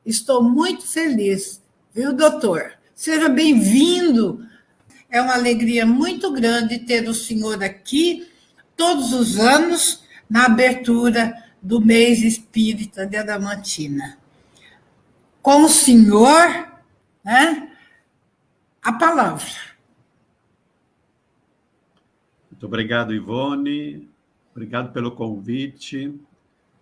Estou muito feliz, viu, doutor? Seja bem-vindo. É uma alegria muito grande ter o senhor aqui todos os anos na abertura do mês espírita de Adamantina. Com o senhor, né, a palavra. Muito obrigado, Ivone. Obrigado pelo convite.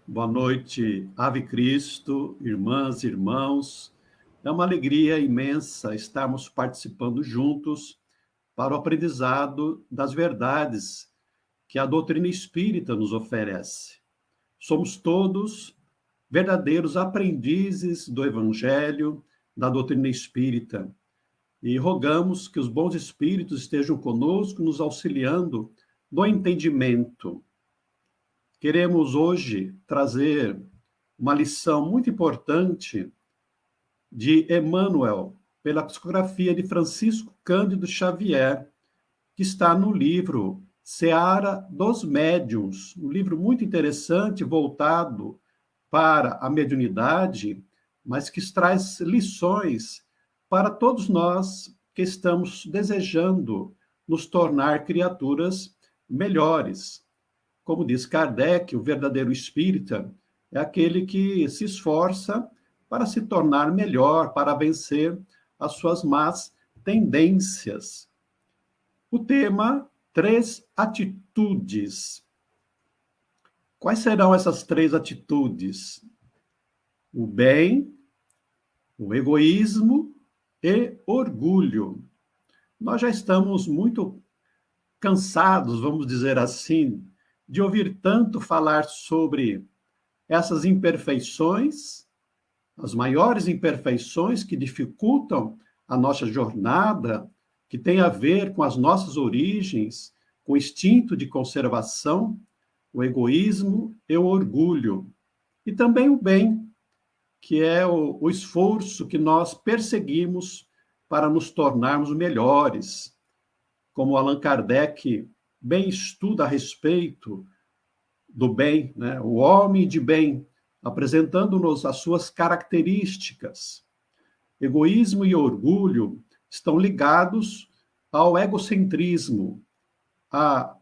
Boa noite, Ave Cristo, irmãs e irmãos. É uma alegria imensa estarmos participando juntos para o aprendizado das verdades que a doutrina espírita nos oferece. Somos todos verdadeiros aprendizes do Evangelho, da doutrina espírita, e rogamos que os bons espíritos estejam conosco, nos auxiliando no entendimento. Queremos hoje trazer uma lição muito importante de Emmanuel, pela psicografia de Francisco Cândido Xavier, que está no livro Seara dos Médiuns, um livro muito interessante, voltado para a mediunidade, mas que traz lições para todos nós que estamos desejando nos tornar criaturas melhores. Como diz Kardec, o verdadeiro espírita é aquele que se esforça para se tornar melhor, para vencer as suas más tendências. O tema, 3 atitudes. Quais serão essas 3 atitudes? O bem, o egoísmo e orgulho. Nós já estamos muito cansados, vamos dizer assim, de ouvir tanto falar sobre essas imperfeições, as maiores imperfeições que dificultam a nossa jornada, que tem a ver com as nossas origens, com o instinto de conservação, o egoísmo e o orgulho. E também o bem, que é o esforço que nós perseguimos para nos tornarmos melhores. Como Allan Kardec bem estuda a respeito do bem, né? O homem de bem, apresentando-nos as suas características. Egoísmo e orgulho estão ligados ao egocentrismo, a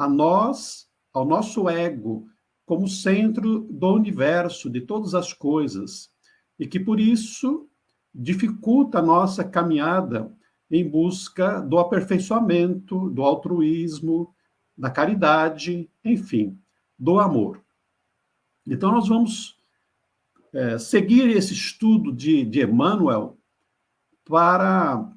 nós, ao nosso ego, como centro do universo, de todas as coisas, e que, por isso, dificulta a nossa caminhada em busca do aperfeiçoamento, do altruísmo, da caridade, enfim, do amor. Então, nós vamos seguir esse estudo de Emmanuel para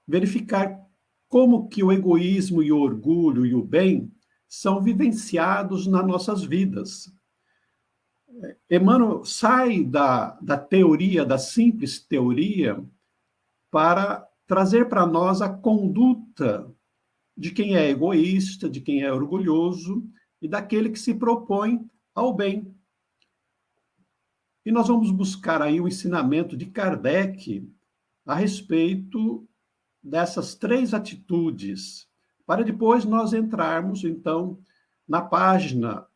verificar como que o egoísmo e o orgulho e o bem são vivenciados nas nossas vidas. Emmanuel sai da teoria, da simples teoria, para trazer para nós a conduta de quem é egoísta, de quem é orgulhoso e daquele que se propõe ao bem. E nós vamos buscar aí o ensinamento de Kardec a respeito dessas 3 atitudes, para depois nós entrarmos, então, na página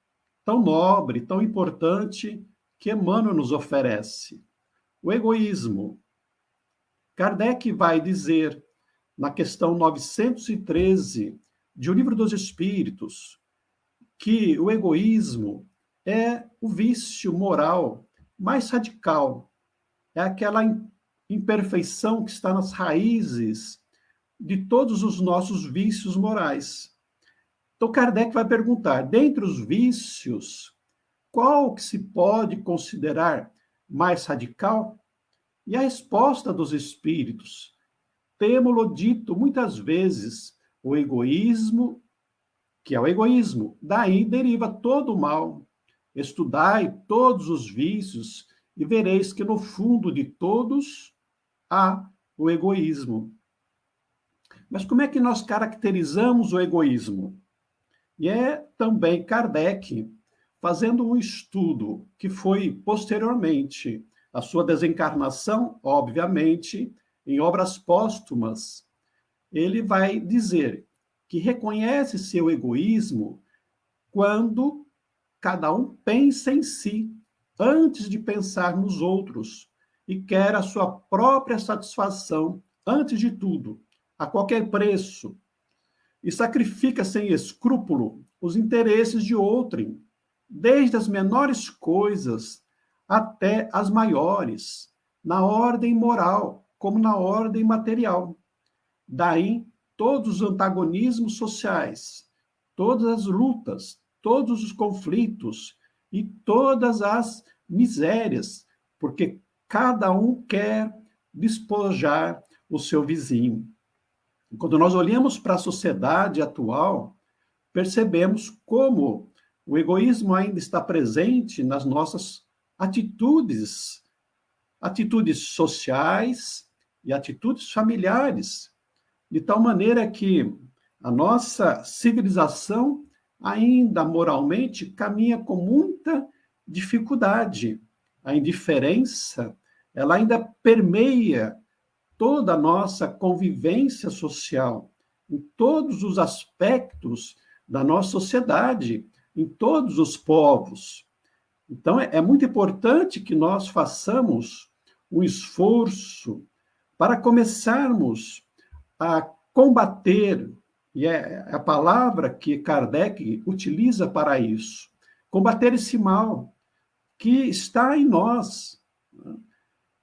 tão nobre, tão importante que Emmanuel nos oferece. O egoísmo. Kardec vai dizer, na questão 913 de O Livro dos Espíritos, que o egoísmo é o vício moral mais radical. É aquela imperfeição que está nas raízes de todos os nossos vícios morais. Então, Kardec vai perguntar, dentre os vícios, qual que se pode considerar mais radical? E a resposta dos espíritos, temo-lo dito muitas vezes, o egoísmo, que é o egoísmo, daí deriva todo o mal. Estudai todos os vícios e vereis que no fundo de todos há o egoísmo. Mas como é que nós caracterizamos o egoísmo? E é também Kardec, fazendo um estudo que foi posteriormente à sua desencarnação, obviamente, em obras póstumas, ele vai dizer que reconhece seu egoísmo quando cada um pensa em si, antes de pensar nos outros. e quer a sua própria satisfação, antes de tudo, a qualquer preço, e sacrifica sem escrúpulo os interesses de outrem, desde as menores coisas até as maiores, na ordem moral como na ordem material. Daí todos os antagonismos sociais, todas as lutas, todos os conflitos e todas as misérias, porque cada um quer despojar o seu vizinho. Quando nós olhamos para a sociedade atual, percebemos como o egoísmo ainda está presente nas nossas atitudes, atitudes sociais e atitudes familiares, de tal maneira que a nossa civilização ainda moralmente caminha com muita dificuldade. A indiferença, ela ainda permeia toda a nossa convivência social, em todos os aspectos da nossa sociedade, em todos os povos. Então, é muito importante que nós façamos um esforço para começarmos a combater, e é a palavra que Kardec utiliza para isso, combater esse mal que está em nós, né?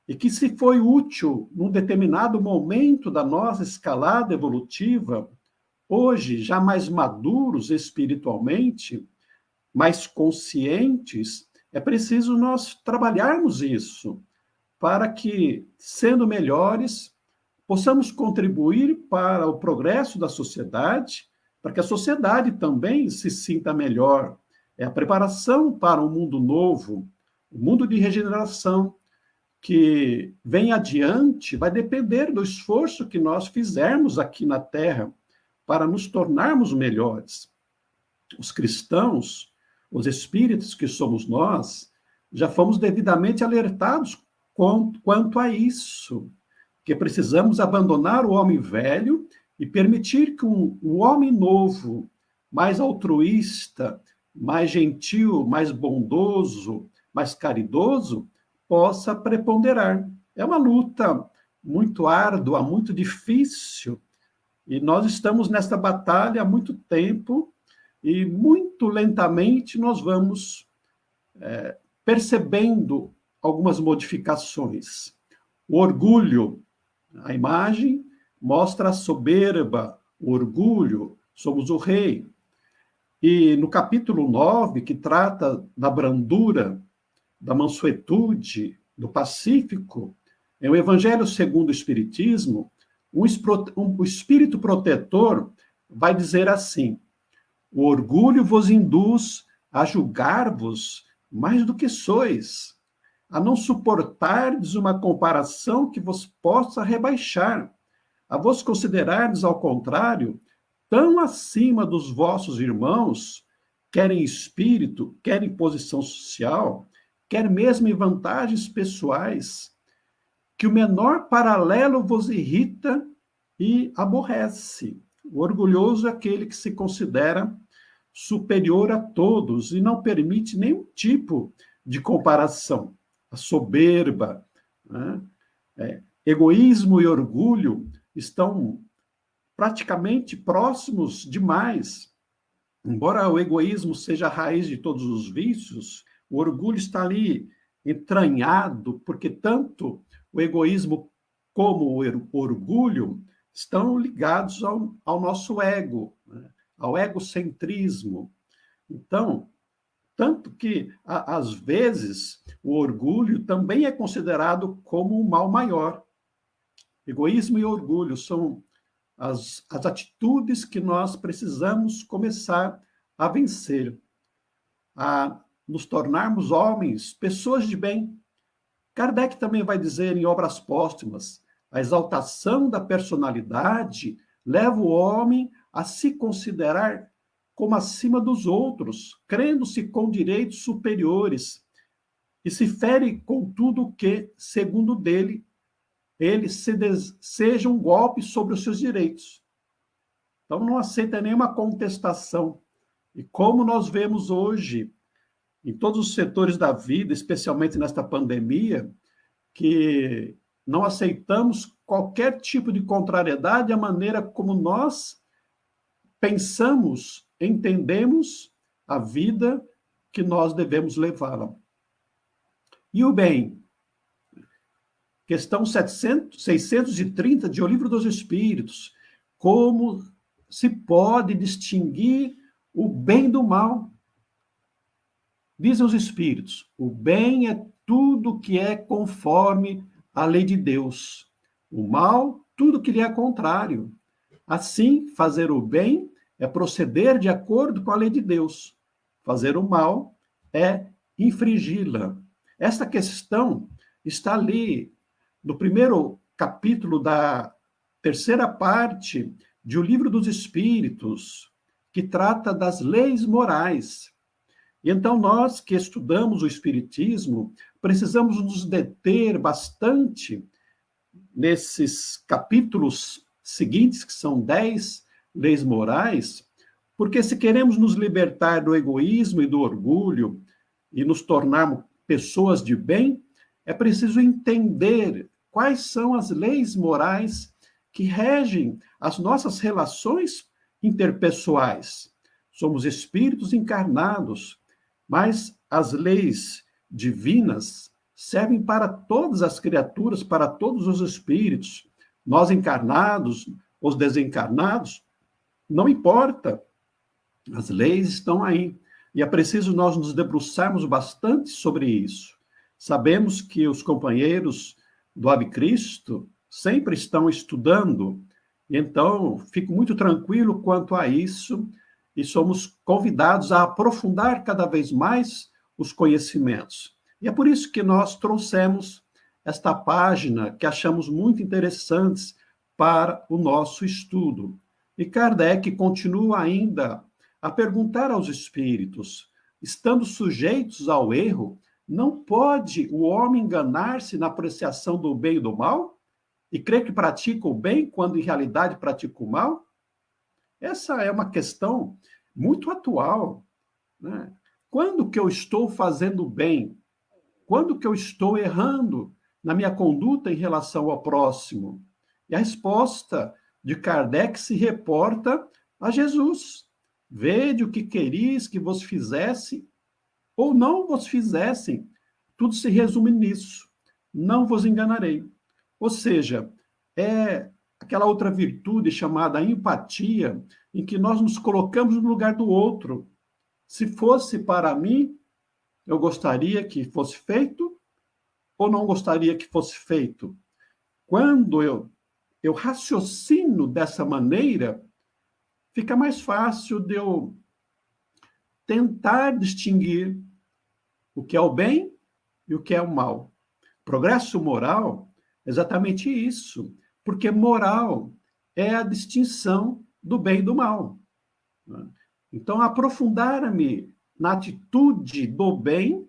E que, se foi útil num determinado momento da nossa escalada evolutiva, hoje, já mais maduros espiritualmente, mais conscientes, é preciso nós trabalharmos isso, para que, sendo melhores, possamos contribuir para o progresso da sociedade, para que a sociedade também se sinta melhor. É a preparação para um mundo novo, um mundo de regeneração, que vem adiante, vai depender do esforço que nós fizermos aqui na Terra para nos tornarmos melhores. Os cristãos, os espíritos que somos nós, já fomos devidamente alertados quanto a isso, que precisamos abandonar o homem velho e permitir que um homem novo, mais altruísta, mais gentil, mais bondoso, mais caridoso, possa preponderar. É uma luta muito árdua, muito difícil, e nós estamos nesta batalha há muito tempo, e muito lentamente nós vamos percebendo algumas modificações. O orgulho, a imagem mostra a soberba, o orgulho, somos o rei. E no capítulo 9, que trata da brandura, da mansuetude, do pacífico, em o Evangelho segundo o Espiritismo, o espírito protetor vai dizer assim: o orgulho vos induz a julgar-vos mais do que sois, a não suportardes uma comparação que vos possa rebaixar, a vos considerardes, ao contrário, tão acima dos vossos irmãos, quer em espírito, quer em posição social, quer mesmo em vantagens pessoais, que o menor paralelo vos irrita e aborrece. O orgulhoso é aquele que se considera superior a todos e não permite nenhum tipo de comparação. A soberba, né? Egoísmo e orgulho estão praticamente próximos demais. Embora o egoísmo seja a raiz de todos os vícios, o orgulho está ali entranhado, porque tanto o egoísmo como o orgulho estão ligados ao nosso ego, né? Ao egocentrismo. Então, tanto que, às vezes, o orgulho também é considerado como um mal maior. Egoísmo e orgulho são as atitudes que nós precisamos começar a vencer, a nos tornarmos homens, pessoas de bem. Kardec também vai dizer em Obras Póstumas: a exaltação da personalidade leva o homem a se considerar como acima dos outros, crendo-se com direitos superiores, e se fere com tudo que, segundo dele, ele seja um golpe sobre os seus direitos. Então, não aceita nenhuma contestação. E como nós vemos hoje, em todos os setores da vida, especialmente nesta pandemia, que não aceitamos qualquer tipo de contrariedade à maneira como nós pensamos, entendemos a vida que nós devemos levá-la. E o bem? Questão 630 de O Livro dos Espíritos. Como se pode distinguir o bem do mal? Dizem os Espíritos, o bem é tudo que é conforme a lei de Deus. O mal, tudo que lhe é contrário. Assim, fazer o bem é proceder de acordo com a lei de Deus. Fazer o mal é infringi-la. Esta questão está ali no primeiro capítulo da terceira parte de O Livro dos Espíritos, que trata das leis morais. E então, nós que estudamos o Espiritismo, precisamos nos deter bastante nesses capítulos seguintes, que são 10 leis morais, porque se queremos nos libertar do egoísmo e do orgulho e nos tornarmos pessoas de bem, é preciso entender quais são as leis morais que regem as nossas relações interpessoais. Somos espíritos encarnados, mas as leis divinas servem para todas as criaturas, para todos os espíritos. Nós encarnados, os desencarnados, não importa. As leis estão aí. E é preciso nós nos debruçarmos bastante sobre isso. Sabemos que os companheiros do Ave Cristo sempre estão estudando, então fico muito tranquilo quanto a isso e somos convidados a aprofundar cada vez mais os conhecimentos. E é por isso que nós trouxemos esta página que achamos muito interessantes para o nosso estudo. E Kardec continua ainda a perguntar aos espíritos, estando sujeitos ao erro, não pode o homem enganar-se na apreciação do bem e do mal? E crer que pratica o bem quando em realidade pratica o mal? Essa é uma questão muito atual, né? Quando que eu estou fazendo bem? Quando que eu estou errando na minha conduta em relação ao próximo? E a resposta de Kardec se reporta a Jesus. Vede o que queris que vos fizesse ou não vos fizessem. Tudo se resume nisso. Não vos enganarei. Ou seja, é aquela outra virtude chamada empatia, em que nós nos colocamos no lugar do outro. Se fosse para mim, eu gostaria que fosse feito ou não gostaria que fosse feito? Quando eu raciocino dessa maneira, fica mais fácil de eu tentar distinguir o que é o bem e o que é o mal. Progresso moral é exatamente isso, porque moral é a distinção do bem e do mal. Então, aprofundar-me na atitude do bem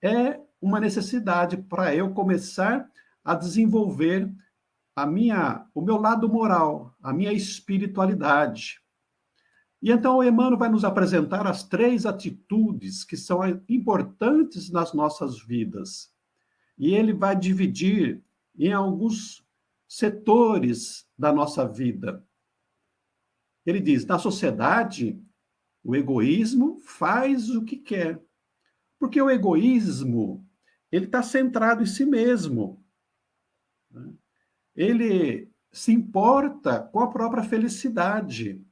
é uma necessidade para eu começar a desenvolver o meu lado moral, a minha espiritualidade. E então o Emmanuel vai nos apresentar as 3 atitudes que são importantes nas nossas vidas. E ele vai dividir em alguns setores da nossa vida. Ele diz, na sociedade, o egoísmo faz o que quer. Porque o egoísmo, ele está centrado em si mesmo. Ele se importa com a própria felicidade.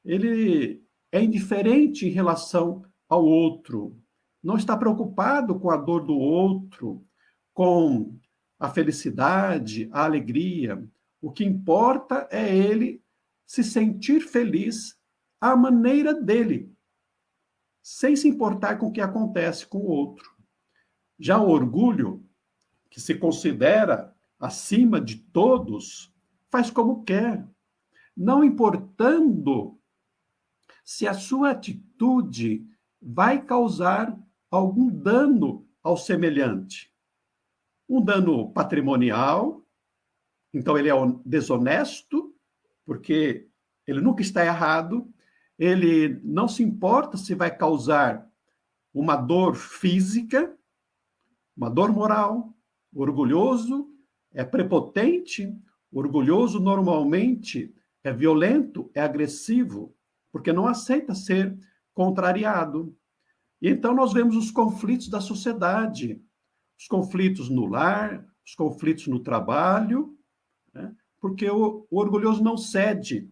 Ele é indiferente em relação ao outro. Não está preocupado com a dor do outro, com a felicidade, a alegria. O que importa é ele se sentir feliz à maneira dele, sem se importar com o que acontece com o outro. Já o orgulho, que se considera acima de todos, faz como quer, não importando se a sua atitude vai causar algum dano ao semelhante. Um dano patrimonial, então ele é desonesto, porque ele nunca está errado, ele não se importa se vai causar uma dor física, uma dor moral, O orgulhoso é prepotente, o orgulhoso normalmente é violento, é agressivo, porque não aceita ser contrariado. E então nós vemos os conflitos da sociedade, os conflitos no lar, os conflitos no trabalho, né? Porque o orgulhoso não cede,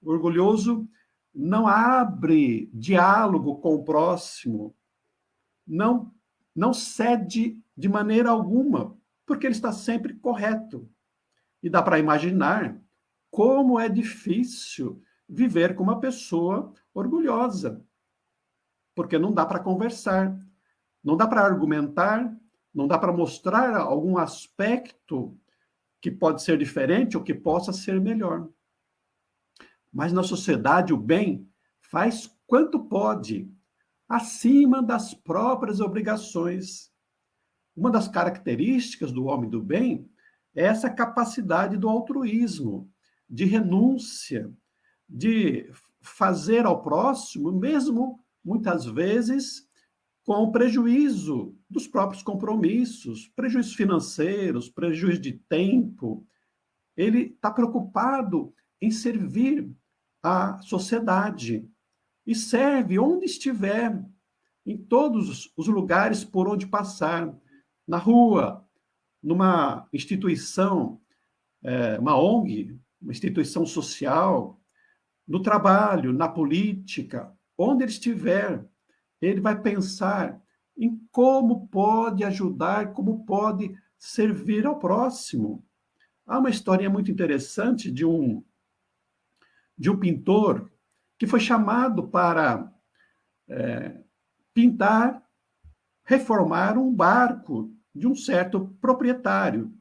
o orgulhoso não abre diálogo com o próximo, não, não cede de maneira alguma, porque ele está sempre correto. E dá para imaginar como é difícil viver com uma pessoa orgulhosa, porque não dá para conversar, não dá para argumentar, não dá para mostrar algum aspecto que pode ser diferente ou que possa ser melhor. Mas na sociedade o bem faz quanto pode, acima das próprias obrigações. Uma das características do homem do bem é essa capacidade do altruísmo, de renúncia, de fazer ao próximo, mesmo muitas vezes com o prejuízo dos próprios compromissos, prejuízos financeiros, prejuízo de tempo. Ele está preocupado em servir à sociedade e serve onde estiver, em todos os lugares por onde passar, na rua, numa instituição, uma ONG, uma instituição social, no trabalho, na política, onde ele estiver, ele vai pensar em como pode ajudar, como pode servir ao próximo. Há uma historinha muito interessante de um pintor que foi chamado para pintar, reformar um barco de um certo proprietário.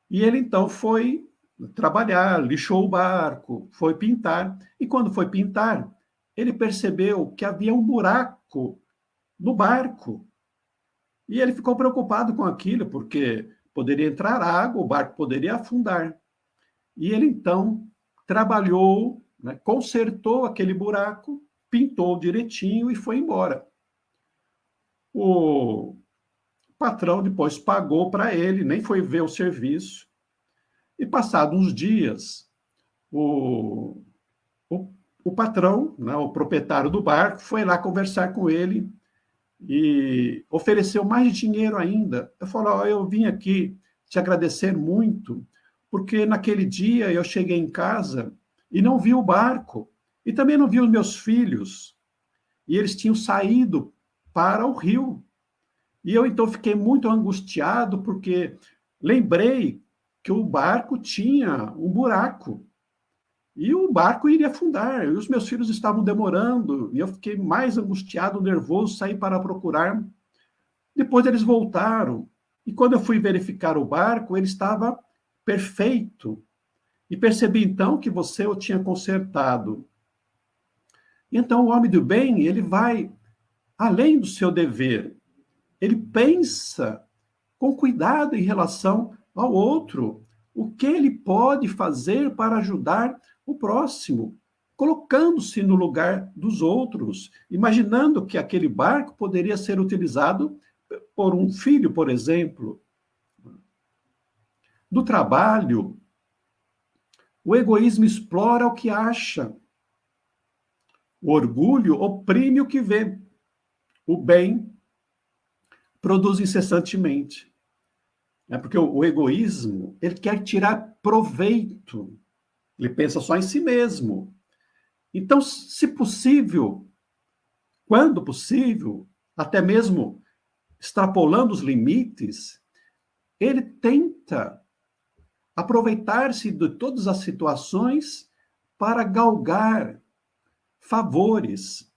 E ele então foi trabalhar, lixou o barco, foi pintar. E quando foi pintar, ele percebeu que havia um buraco no barco. E ele ficou preocupado com aquilo, porque poderia entrar água, o barco poderia afundar. E ele então trabalhou, né, consertou aquele buraco, pintou direitinho e foi embora. O patrão depois pagou para ele, nem foi ver o serviço. E passados uns dias, o patrão, né, o proprietário do barco, foi lá conversar com ele e ofereceu mais dinheiro ainda. Eu falei, oh, eu vim aqui te agradecer muito, porque naquele dia eu cheguei em casa e não vi o barco, e também não vi os meus filhos, e eles tinham saído para o rio. E eu então fiquei muito angustiado, porque lembrei que o barco tinha um buraco, e o barco iria afundar, e os meus filhos estavam demorando, e eu fiquei mais angustiado, nervoso, saí para procurar. Depois eles voltaram, e quando eu fui verificar o barco, ele estava perfeito. E percebi então que você o tinha consertado. Então o homem do bem, ele vai além do seu dever. Ele pensa com cuidado em relação ao outro, o que ele pode fazer para ajudar o próximo, colocando-se no lugar dos outros, imaginando que aquele barco poderia ser utilizado por um filho, por exemplo. Do trabalho, o egoísmo explora o que acha. O orgulho oprime o que vê. O bem produz incessantemente. Porque o egoísmo, ele quer tirar proveito. Ele pensa só em si mesmo. Então, se possível, quando possível, até mesmo extrapolando os limites, ele tenta aproveitar-se de todas as situações para galgar favores,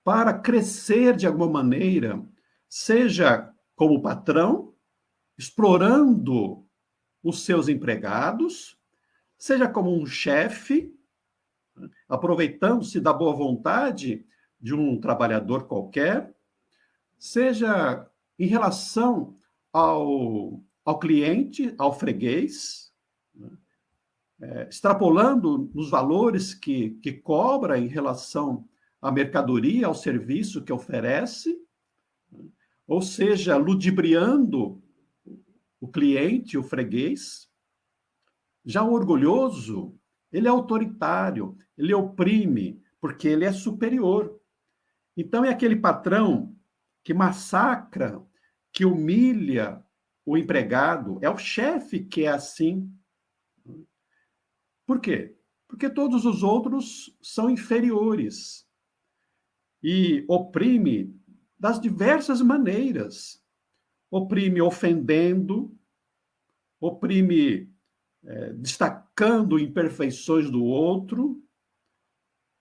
para crescer de alguma maneira, seja como patrão, explorando os seus empregados, seja como um chefe, aproveitando-se da boa vontade de um trabalhador qualquer, seja em relação ao cliente, ao freguês, extrapolando nos valores que cobra em relação à mercadoria, ao serviço que oferece, ou seja, ludibriando o cliente, o freguês. Já o orgulhoso, ele é autoritário, ele oprime, porque ele é superior. Então, é aquele patrão que massacra, que humilha o empregado, é o chefe que é assim. Por quê? Porque todos os outros são inferiores e oprime das diversas maneiras. Oprime ofendendo, oprime destacando imperfeições do outro,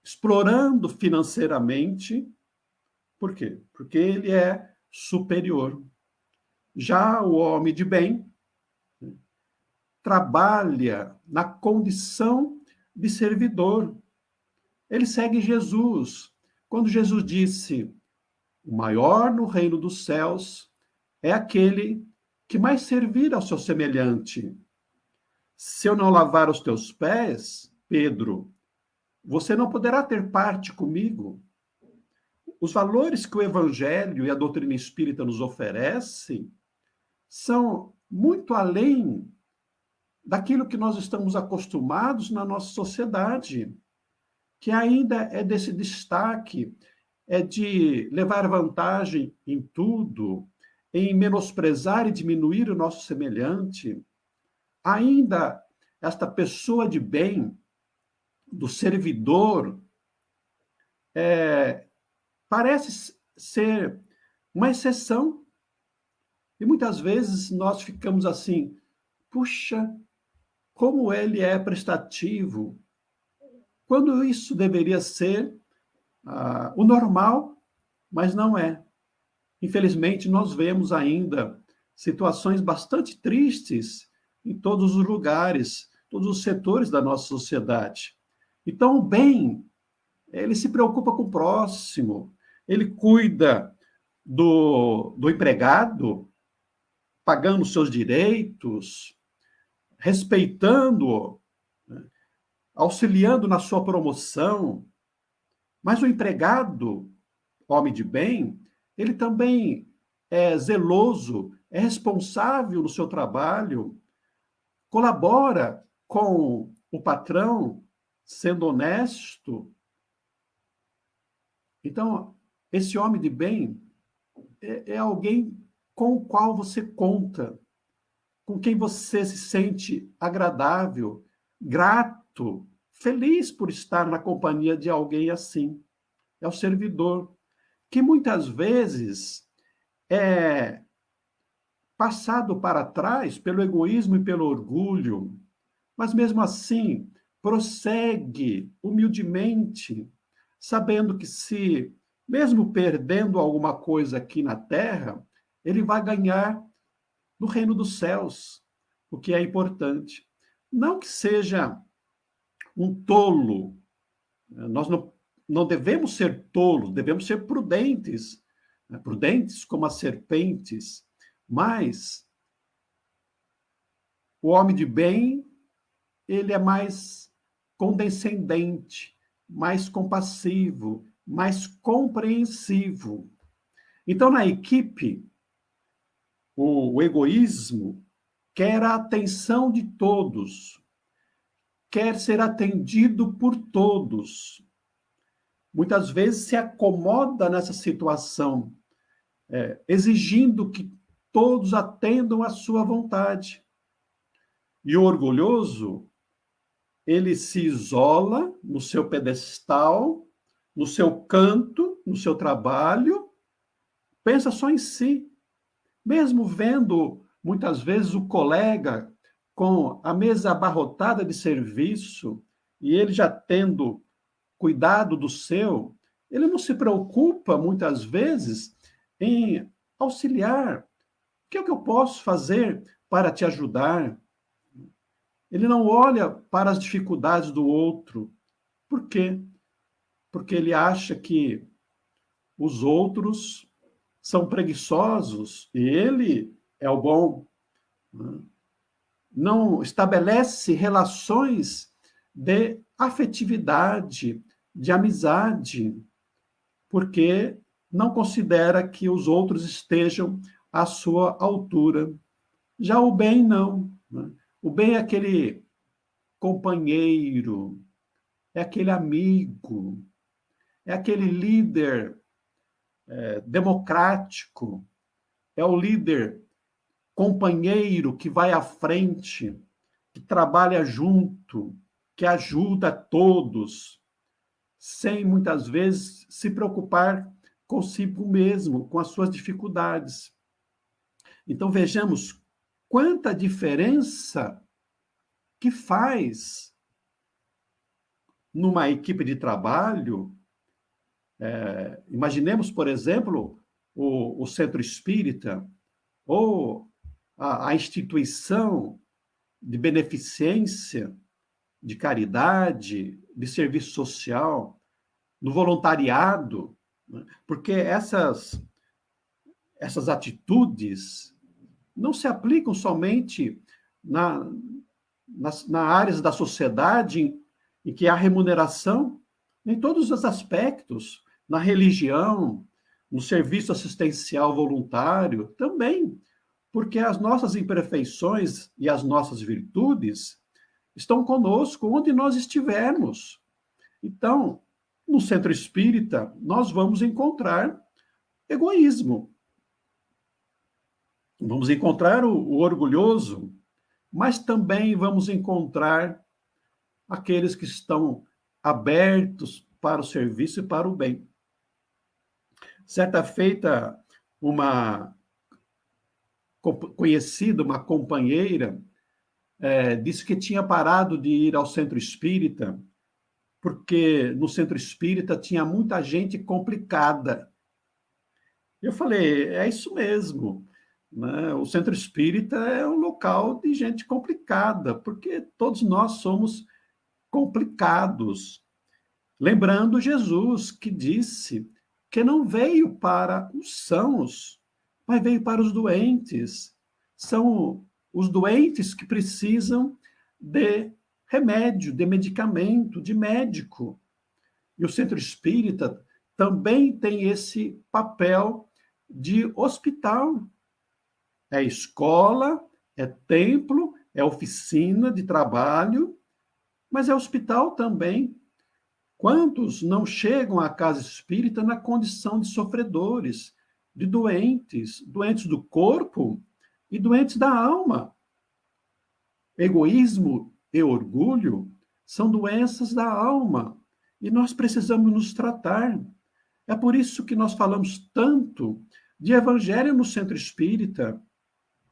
explorando financeiramente. Por quê? Porque ele é superior. Já o homem de bem trabalha na condição de servidor. Ele segue Jesus. Quando Jesus disse: o maior no reino dos céus é aquele que mais servir ao seu semelhante. Se eu não lavar os teus pés, Pedro, você não poderá ter parte comigo. Os valores que o Evangelho e a doutrina espírita nos oferecem são muito além daquilo que nós estamos acostumados na nossa sociedade, que ainda é desse destaque, é de levar vantagem em tudo, em menosprezar e diminuir o nosso semelhante. Ainda esta pessoa de bem, do servidor, parece ser uma exceção. E muitas vezes nós ficamos assim, puxa, como ele é prestativo, quando isso deveria ser o normal, mas não é. Infelizmente, nós vemos ainda situações bastante tristes em todos os lugares, todos os setores da nossa sociedade. Então, o bem, ele se preocupa com o próximo, ele cuida do empregado, pagando seus direitos, respeitando-o, né, auxiliando na sua promoção. Mas o empregado, homem de bem, ele também é zeloso, é responsável no seu trabalho, colabora com o patrão, sendo honesto. Então, esse homem de bem é alguém com o qual você conta, com quem você se sente agradável, grato, feliz por estar na companhia de alguém assim. É o servidor, que muitas vezes é passado para trás pelo egoísmo e pelo orgulho, mas mesmo assim prossegue humildemente, sabendo que se, mesmo perdendo alguma coisa aqui na terra, ele vai ganhar no reino dos céus, o que é importante. Não que seja um tolo, nós não devemos ser tolos, devemos ser prudentes, né? Prudentes como as serpentes, mas o homem de bem, ele é mais condescendente, mais compassivo, mais compreensivo. Então, na equipe, o egoísmo quer a atenção de todos, quer ser atendido por todos. Muitas vezes se acomoda nessa situação, exigindo que todos atendam à sua vontade. E o orgulhoso, ele se isola no seu pedestal, no seu canto, no seu trabalho, pensa só em si. Mesmo vendo, muitas vezes, o colega com a mesa abarrotada de serviço e ele já tendo cuidado do seu, ele não se preocupa, muitas vezes, em auxiliar. O que é que eu posso fazer para te ajudar? Ele não olha para as dificuldades do outro. Por quê? Porque ele acha que os outros são preguiçosos e ele é o bom. Não estabelece relações de afetividade, de amizade, porque não considera que os outros estejam à sua altura. Já o bem, não. Né? O bem é aquele companheiro, é aquele amigo, é aquele líder democrático, é o líder companheiro que vai à frente, que trabalha junto, que ajuda todos, sem muitas vezes se preocupar consigo mesmo, com as suas dificuldades. Então vejamos quanta diferença que faz numa equipe de trabalho. Imaginemos, por exemplo, o centro espírita ou a instituição de beneficência, de caridade, de serviço social, no voluntariado, né? Porque essas atitudes não se aplicam somente nas áreas da sociedade em que há remuneração, em todos os aspectos, na religião, no serviço assistencial voluntário, também, porque as nossas imperfeições e as nossas virtudes estão conosco onde nós estivermos. Então, no centro espírita, nós vamos encontrar egoísmo, vamos encontrar o orgulhoso, mas também vamos encontrar aqueles que estão abertos para o serviço e para o bem. Certa feita, uma conhecida, uma companheira, disse que tinha parado de ir ao centro espírita porque no centro espírita tinha muita gente complicada. Eu falei, é isso mesmo, né? O centro espírita é um local de gente complicada, porque todos nós somos complicados. Lembrando Jesus, que disse que não veio para os sãos, mas veio para os doentes. São os doentes que precisam de remédio, de medicamento, de médico. E o centro espírita também tem esse papel de hospital. É escola, é templo, é oficina de trabalho, mas é hospital também. Quantos não chegam à casa espírita na condição de sofredores, de doentes, doentes do corpo e doentes da alma? Egoísmo e orgulho são doenças da alma e nós precisamos nos tratar. É por isso que nós falamos tanto de evangelho no centro espírita,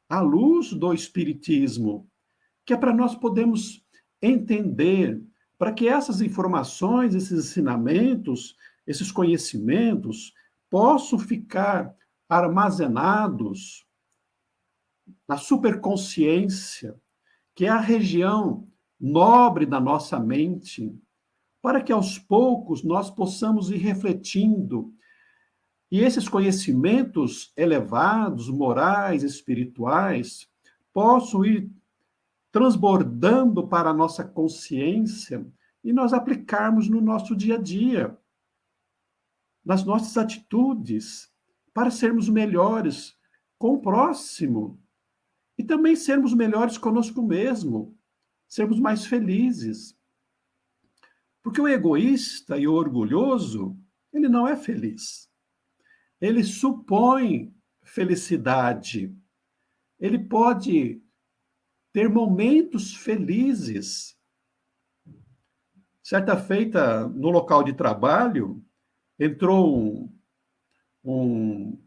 à luz do espiritismo, que é para nós podermos entender, para que essas informações, esses ensinamentos, esses conhecimentos possam ficar armazenados na superconsciência, que é a região nobre da nossa mente, para que aos poucos nós possamos ir refletindo e esses conhecimentos elevados, morais, espirituais, possam ir transbordando para a nossa consciência e nós aplicarmos no nosso dia a dia, nas nossas atitudes, para sermos melhores com o próximo e também sermos melhores conosco mesmo, sermos mais felizes. Porque o egoísta e o orgulhoso, ele não é feliz. Ele supõe felicidade. Ele pode ter momentos felizes. Certa feita, no local de trabalho, entrou um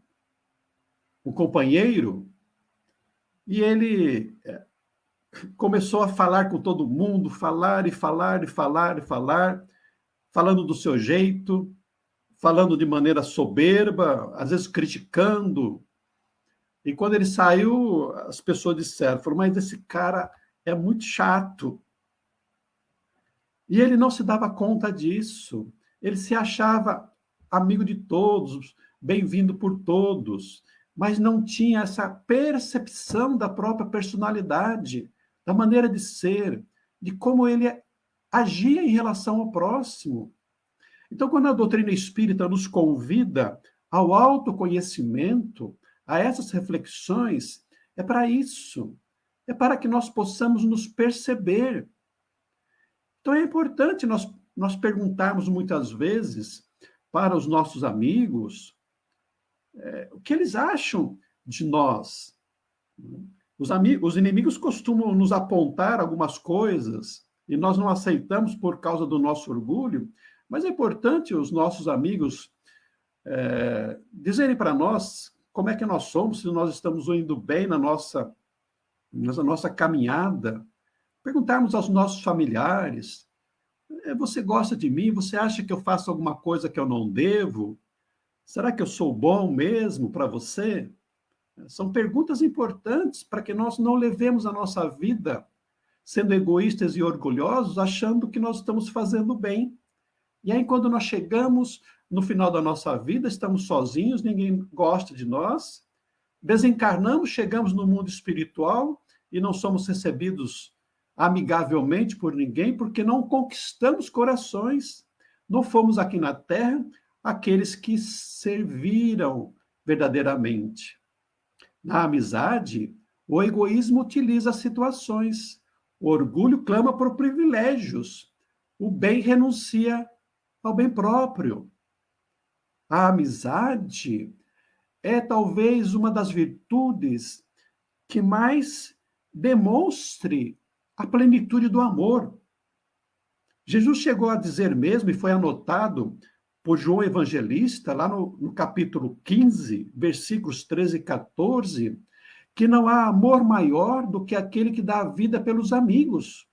companheiro e ele começou a falar com todo mundo, falar, falando do seu jeito, falando de maneira soberba, às vezes criticando. E quando ele saiu, as pessoas disseram, mas esse cara é muito chato. E ele não se dava conta disso. Ele se achava amigo de todos, bem-vindo por todos, mas não tinha essa percepção da própria personalidade, da maneira de ser, de como ele agia em relação ao próximo. Então, quando a doutrina espírita nos convida ao autoconhecimento, a essas reflexões, É para isso. É para que nós possamos nos perceber. Então é importante nós perguntarmos muitas vezes para os nossos amigos o que eles acham de nós. Os inimigos costumam nos apontar algumas coisas e nós não aceitamos por causa do nosso orgulho, mas é importante os nossos amigos dizerem para nós como é que nós somos, se nós estamos indo bem na nossa caminhada, perguntarmos aos nossos familiares, você gosta de mim? Você acha que eu faço alguma coisa que eu não devo? Será que eu sou bom mesmo para você? São perguntas importantes para que nós não levemos a nossa vida sendo egoístas e orgulhosos, achando que nós estamos fazendo bem. E aí, quando nós chegamos no final da nossa vida, estamos sozinhos, ninguém gosta de nós, desencarnamos, chegamos no mundo espiritual e não somos recebidos amigavelmente por ninguém, porque não conquistamos corações. Não fomos aqui na Terra aqueles que serviram verdadeiramente. Na amizade, o egoísmo utiliza as situações. O orgulho clama por privilégios. O bem renuncia ao bem próprio. A amizade é talvez uma das virtudes que mais demonstre a plenitude do amor. Jesus chegou a dizer mesmo, e foi anotado por João Evangelista, lá no capítulo 15, versículos 13 e 14, que não há amor maior do que aquele que dá a vida pelos amigos,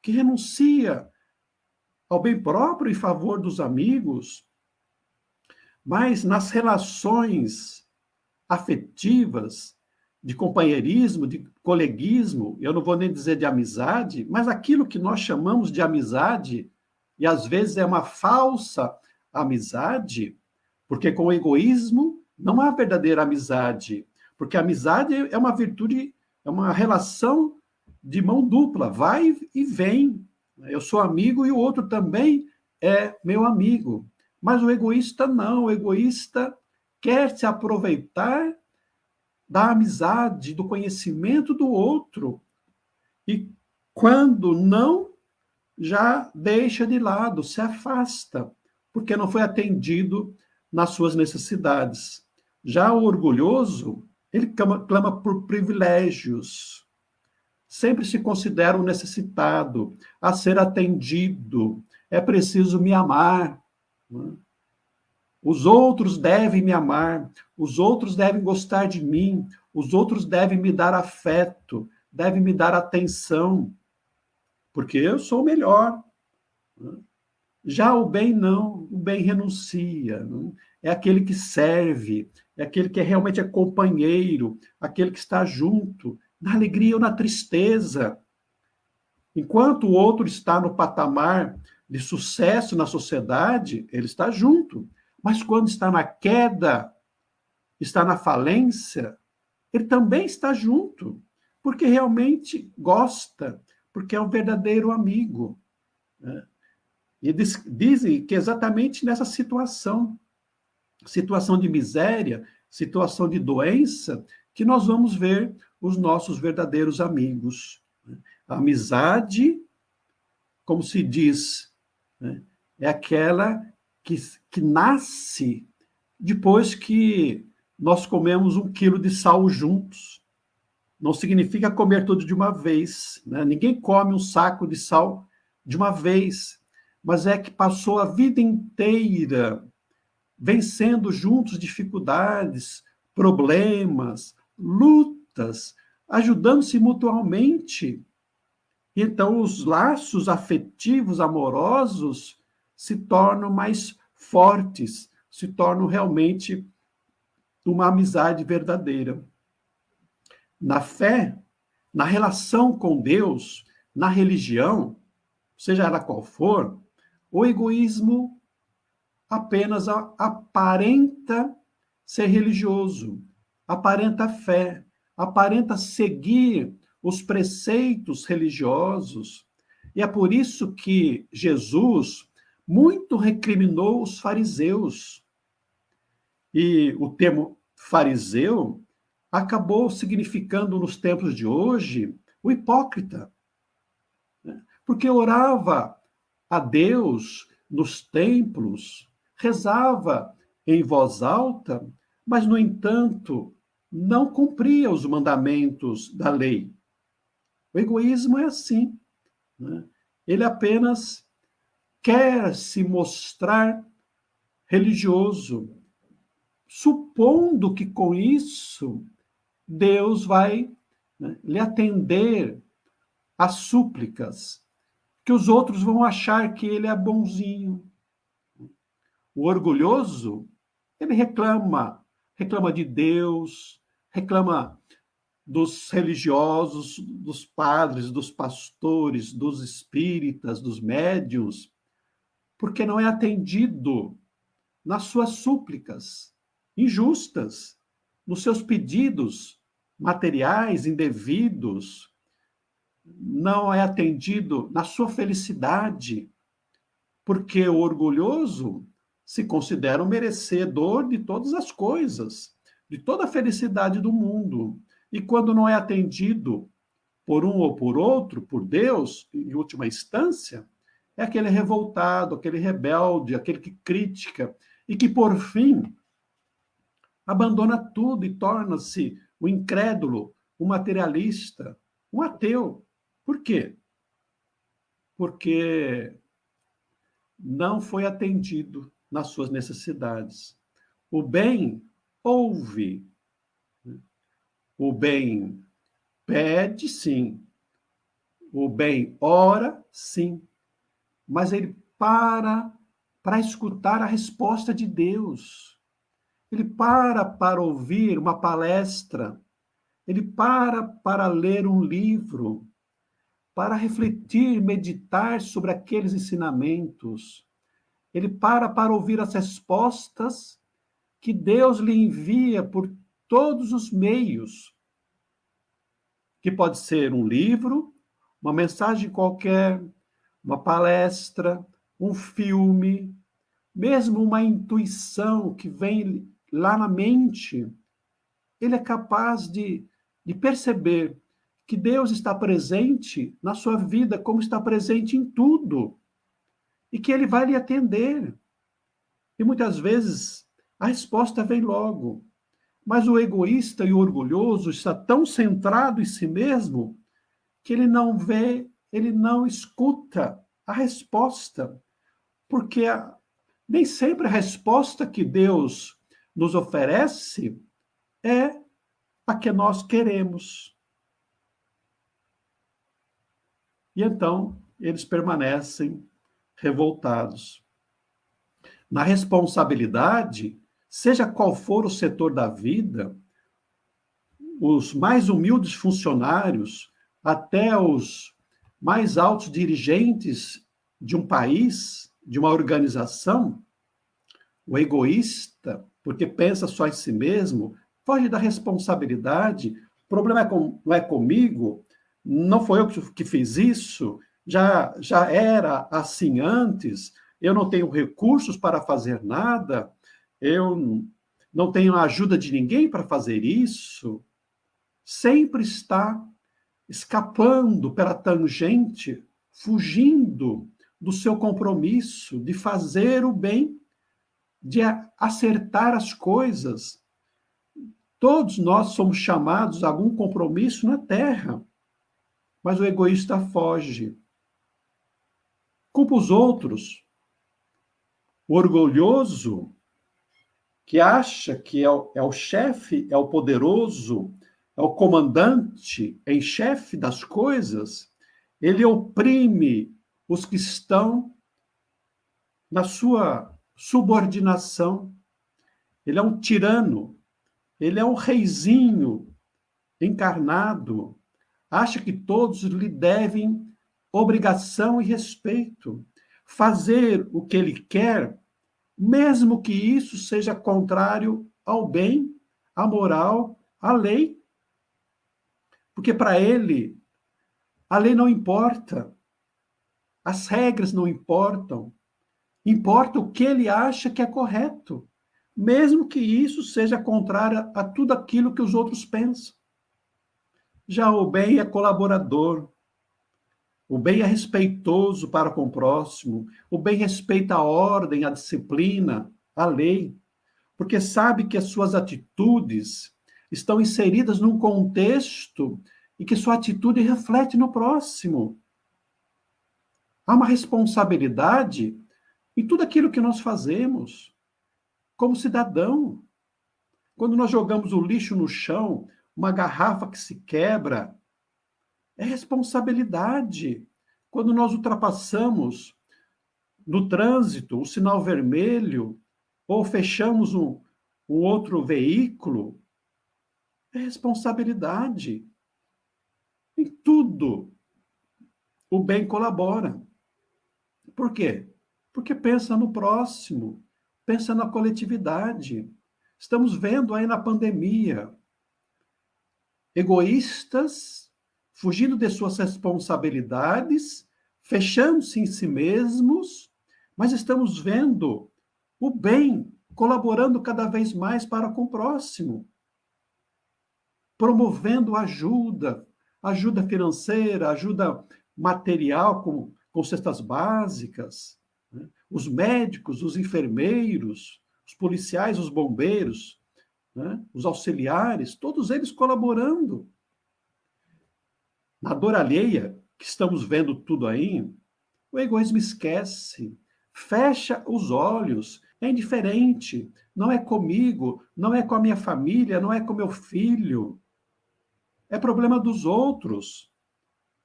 que renuncia ao bem próprio em favor dos amigos. Mas nas relações afetivas, de companheirismo, de coleguismo, eu não vou nem dizer de amizade, mas aquilo que nós chamamos de amizade, e às vezes é uma falsa amizade, porque com o egoísmo não há verdadeira amizade, porque a amizade é uma virtude, é uma relação de mão dupla, vai e vem. Eu sou amigo e o outro também é meu amigo. Mas o egoísta não, o egoísta quer se aproveitar da amizade, do conhecimento do outro. E quando não, já deixa de lado, se afasta, porque não foi atendido nas suas necessidades. Já o orgulhoso, ele clama por privilégios. Sempre se considera um necessitado, a ser atendido. É preciso me amar. Os outros devem me amar, os outros devem gostar de mim, os outros devem me dar afeto, devem me dar atenção, porque eu sou o melhor. Já o bem não, o bem renuncia, não? É aquele que serve, é aquele que realmente é companheiro, aquele que está junto, na alegria ou na tristeza. Enquanto o outro está no patamar de sucesso na sociedade, ele está junto. Mas quando está na queda, está na falência, ele também está junto, porque realmente gosta, porque é um verdadeiro amigo. E dizem que exatamente nessa situação de miséria, situação de doença, que nós vamos ver os nossos verdadeiros amigos. A amizade, como se diz, é aquela que nasce depois que nós comemos 1 quilo de sal juntos. Não significa comer tudo de uma vez, né? Ninguém come um saco de sal de uma vez, mas é que passou a vida inteira vencendo juntos dificuldades, problemas, lutas, ajudando-se mutuamente. E então os laços afetivos, amorosos, se tornam mais fortes, se tornam realmente uma amizade verdadeira. Na fé, na relação com Deus, na religião, seja ela qual for, o egoísmo apenas aparenta ser religioso, aparenta fé, aparenta seguir os preceitos religiosos. E é por isso que Jesus muito recriminou os fariseus. E o termo fariseu acabou significando nos tempos de hoje o hipócrita, né? Porque orava a Deus nos templos, rezava em voz alta, mas, no entanto, não cumpria os mandamentos da lei. O egoísmo é assim, né? Ele apenas quer se mostrar religioso, supondo que com isso Deus vai, né, lhe atender às súplicas, que os outros vão achar que ele é bonzinho. O orgulhoso, ele reclama de Deus, reclama dos religiosos, dos padres, dos pastores, dos espíritas, dos médiuns, porque não é atendido nas suas súplicas injustas, nos seus pedidos materiais indevidos, não é atendido na sua felicidade, porque o orgulhoso se considera um merecedor de todas as coisas, de toda a felicidade do mundo. E quando não é atendido por um ou por outro, por Deus, em última instância, é aquele revoltado, aquele rebelde, aquele que critica e que, por fim, abandona tudo e torna-se um incrédulo, um materialista, um ateu. Por quê? Porque não foi atendido nas suas necessidades. O bem ouve, o bem pede, sim, o bem ora, sim, mas ele para escutar a resposta de Deus. Ele para ouvir uma palestra, ele para ler um livro, para refletir, meditar sobre aqueles ensinamentos. Ele para ouvir as respostas que Deus lhe envia por todos os meios, que pode ser um livro, uma mensagem qualquer, uma palestra, um filme, mesmo uma intuição que vem lá na mente. Ele é capaz de perceber que Deus está presente na sua vida, como está presente em tudo, e que ele vai lhe atender. E muitas vezes a resposta vem logo. Mas o egoísta e o orgulhoso está tão centrado em si mesmo que ele não vê, ele não escuta a resposta. Porque nem sempre a resposta que Deus nos oferece é a que nós queremos. E então eles permanecem revoltados. Na responsabilidade, seja qual for o setor da vida, os mais humildes funcionários, até os mais altos dirigentes de um país, de uma organização, o egoísta, porque pensa só em si mesmo, foge da responsabilidade. O problema não é comigo, não foi eu que fiz isso, já era assim antes, eu não tenho recursos para fazer nada, eu não tenho a ajuda de ninguém para fazer isso. Sempre está escapando pela tangente, fugindo do seu compromisso de fazer o bem, de acertar as coisas. Todos nós somos chamados a algum compromisso na terra, mas o egoísta foge. Culpa os outros. O orgulhoso, que acha que é o chefe, é o poderoso, é o comandante em chefe das coisas, ele oprime os que estão na sua subordinação. Ele é um tirano, ele é um reizinho encarnado, acha que todos lhe devem obrigação e respeito, fazer o que ele quer, mesmo que isso seja contrário ao bem, à moral, à lei. Porque para ele, a lei não importa, as regras não importam, importa o que ele acha que é correto. mesmo que isso seja contrário a tudo aquilo que os outros pensam. Já o bem é colaborador, o bem é respeitoso para com o próximo, o bem respeita a ordem, a disciplina, a lei, porque sabe que as suas atitudes estão inseridas num contexto e que sua atitude reflete no próximo. Há uma responsabilidade em tudo aquilo que nós fazemos, como cidadão. Quando nós jogamos o lixo no chão, uma garrafa que se quebra, é responsabilidade. Quando nós ultrapassamos no trânsito o sinal vermelho, ou fechamos um outro veículo, é responsabilidade. Em tudo, o bem colabora. Por quê? Porque pensa no próximo, pensa na coletividade. Estamos vendo aí na pandemia egoístas fugindo de suas responsabilidades, fechando-se em si mesmos, mas estamos vendo o bem colaborando cada vez mais para com o próximo, promovendo ajuda, ajuda financeira, ajuda material com cestas básicas, né? Os médicos, os enfermeiros, os policiais, os bombeiros, né? Os auxiliares, todos eles colaborando. Na dor alheia, que estamos vendo tudo aí, o egoísmo esquece, fecha os olhos, é indiferente, não é comigo, não é com a minha família, não é com meu filho. É problema dos outros.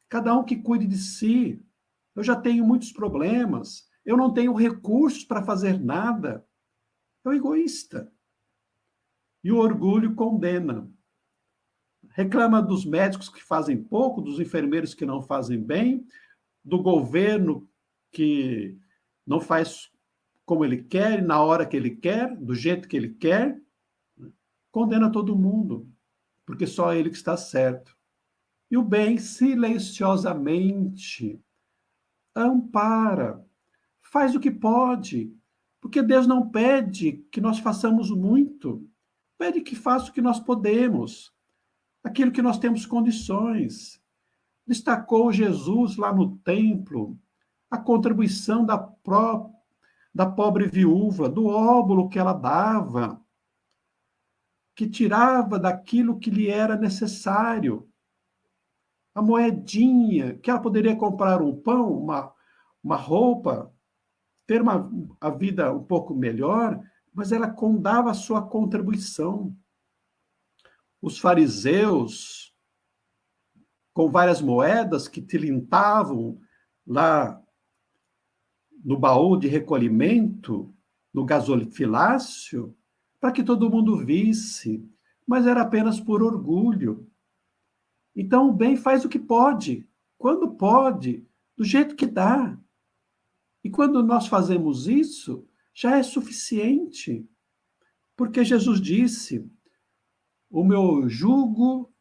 Cada um que cuide de si. Eu já tenho muitos problemas, eu não tenho recursos para fazer nada. É o egoísta. E o orgulho condena. Reclama dos médicos que fazem pouco, dos enfermeiros que não fazem bem, do governo que não faz como ele quer, na hora que ele quer, do jeito que ele quer. Condena todo mundo, porque só ele que está certo. E o bem, silenciosamente, ampara, faz o que pode, porque Deus não pede que nós façamos muito, pede que faça o que nós podemos, aquilo que nós temos condições. Destacou Jesus lá no templo a contribuição da pobre viúva, do óbolo que ela dava, que tirava daquilo que lhe era necessário, a moedinha, que ela poderia comprar um pão, uma roupa, ter a vida um pouco melhor, mas ela dava a sua contribuição. Os fariseus, com várias moedas que tilintavam lá no baú de recolhimento, no gasofilácio, para que todo mundo visse, mas era apenas por orgulho. Então, o bem faz o que pode, quando pode, do jeito que dá. E quando nós fazemos isso, já é suficiente. Porque Jesus disse: o meu jugo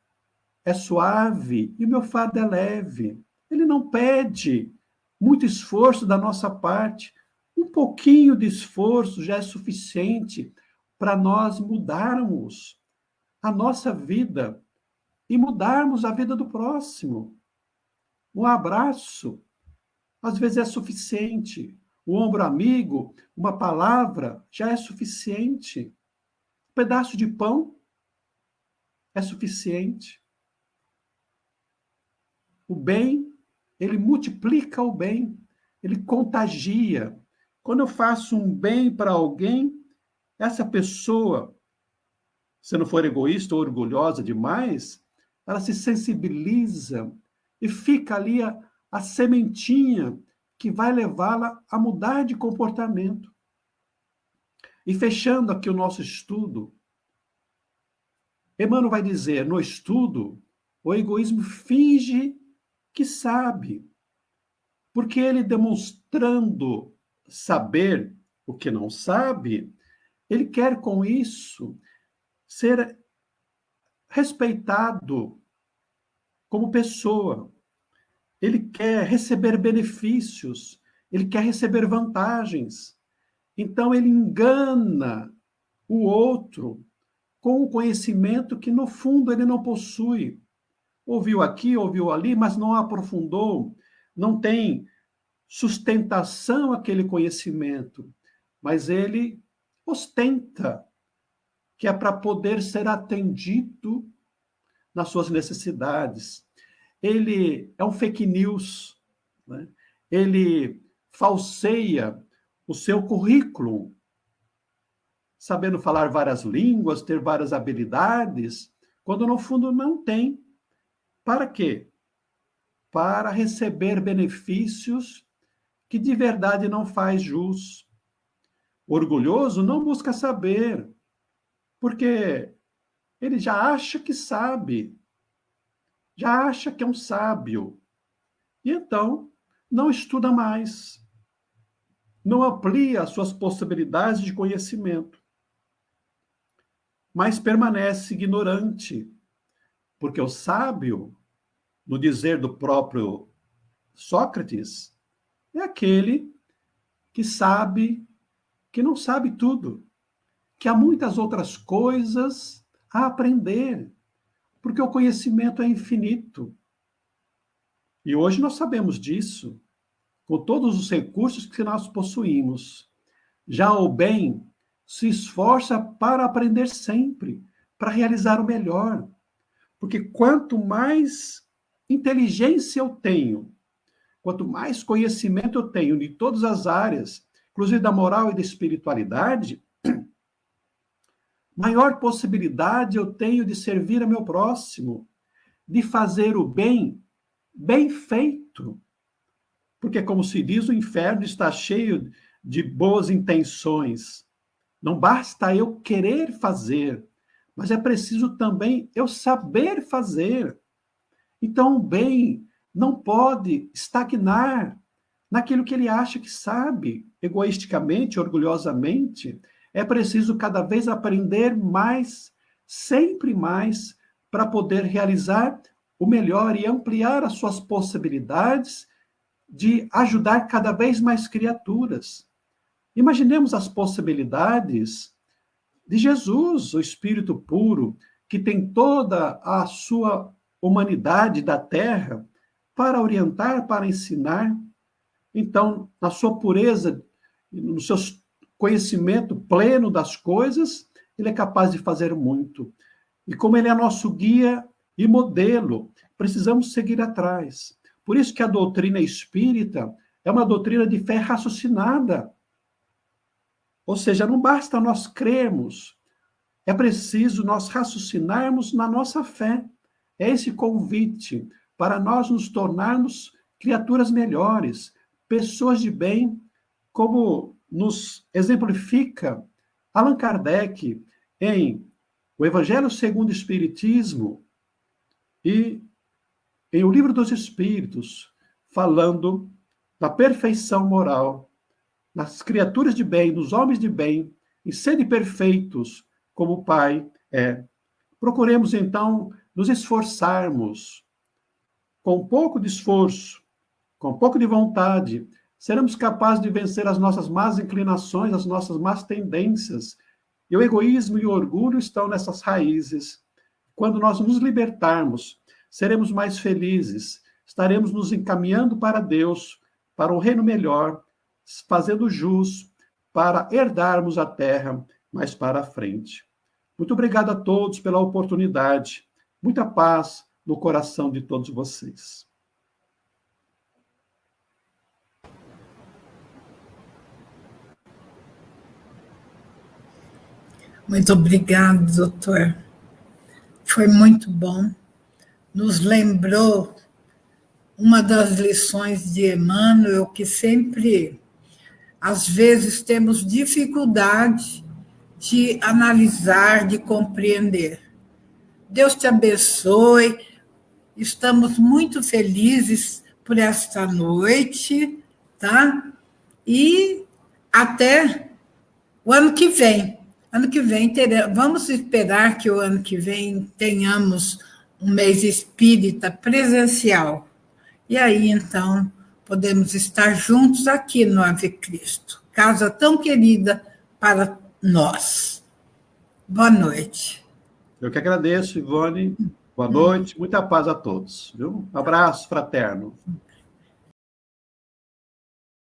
é suave e o meu fardo é leve. Ele não pede muito esforço da nossa parte. Um pouquinho de esforço já é suficiente para nós mudarmos a nossa vida e mudarmos a vida do próximo. Um abraço, às vezes, é suficiente. Um ombro amigo, uma palavra, já é suficiente. Um pedaço de pão é suficiente. O bem, ele multiplica o bem, ele contagia. Quando eu faço um bem para alguém, essa pessoa, se não for egoísta ou orgulhosa demais, ela se sensibiliza e fica ali a sementinha que vai levá-la a mudar de comportamento. E fechando aqui o nosso estudo, Emmanuel vai dizer, no estudo, o egoísmo finge que sabe, porque ele demonstrando saber o que não sabe, ele quer com isso ser respeitado como pessoa. Ele quer receber benefícios, ele quer receber vantagens. Então ele engana o outro com um conhecimento que, no fundo, ele não possui. Ouviu aqui, ouviu ali, mas não aprofundou, não tem sustentação aquele conhecimento, mas ele ostenta que é para poder ser atendido nas suas necessidades. Ele é um fake news, né? Ele falseia o seu currículo, sabendo falar várias línguas, ter várias habilidades, quando no fundo não tem. Para quê? Para receber benefícios que de verdade não faz jus. Orgulhoso não busca saber, porque ele já acha que sabe, já acha que é um sábio. E então não estuda mais, não amplia as suas possibilidades de conhecimento, mas permanece ignorante, porque o sábio, no dizer do próprio Sócrates, é aquele que sabe que não sabe tudo, que há muitas outras coisas a aprender, porque o conhecimento é infinito. E hoje nós sabemos disso, com todos os recursos que nós possuímos. Já o bem se esforça para aprender sempre, para realizar o melhor. Porque quanto mais inteligência eu tenho, quanto mais conhecimento eu tenho de todas as áreas, inclusive da moral e da espiritualidade, maior possibilidade eu tenho de servir a meu próximo, de fazer o bem, bem feito. Porque, como se diz, o inferno está cheio de boas intenções. Não basta eu querer fazer, mas é preciso também eu saber fazer. Então, o bem não pode estagnar naquilo que ele acha que sabe, egoisticamente, orgulhosamente. É preciso cada vez aprender mais, sempre mais, para poder realizar o melhor e ampliar as suas possibilidades de ajudar cada vez mais criaturas. Imaginemos as possibilidades de Jesus, o Espírito puro, que tem toda a sua humanidade da terra para orientar, para ensinar. Então, na sua pureza, no seu conhecimento pleno das coisas, ele é capaz de fazer muito. E como ele é nosso guia e modelo, precisamos seguir atrás. Por isso que a doutrina espírita é uma doutrina de fé raciocinada. Ou seja, não basta nós crermos, é preciso nós raciocinarmos na nossa fé. É esse convite para nós nos tornarmos criaturas melhores, pessoas de bem, como nos exemplifica Allan Kardec em O Evangelho segundo o Espiritismo e em O Livro dos Espíritos, falando da perfeição moral, nas criaturas de bem, nos homens de bem, em serem perfeitos como o Pai é. Procuremos, então, nos esforçarmos. Com um pouco de esforço, com um pouco de vontade, seremos capazes de vencer as nossas más inclinações, as nossas más tendências. E o egoísmo e o orgulho estão nessas raízes. Quando nós nos libertarmos, seremos mais felizes, estaremos nos encaminhando para Deus, para um reino melhor, fazendo jus, para herdarmos a terra mais para a frente. Muito obrigado a todos pela oportunidade. Muita paz no coração de todos vocês. Muito obrigado, doutor. Foi muito bom. Nos lembrou uma das lições de Emmanuel, que sempre, às vezes, temos dificuldade de analisar, de compreender. Deus te abençoe. Estamos muito felizes por esta noite, tá? E até o ano que vem. Ano que vem vamos esperar que o ano que vem tenhamos um mês espírita presencial. E aí, então, podemos estar juntos aqui no Ave Cristo, casa tão querida para nós. Boa noite. Eu que agradeço, Ivone. Boa noite, muita paz a todos. Viu? Um abraço fraterno.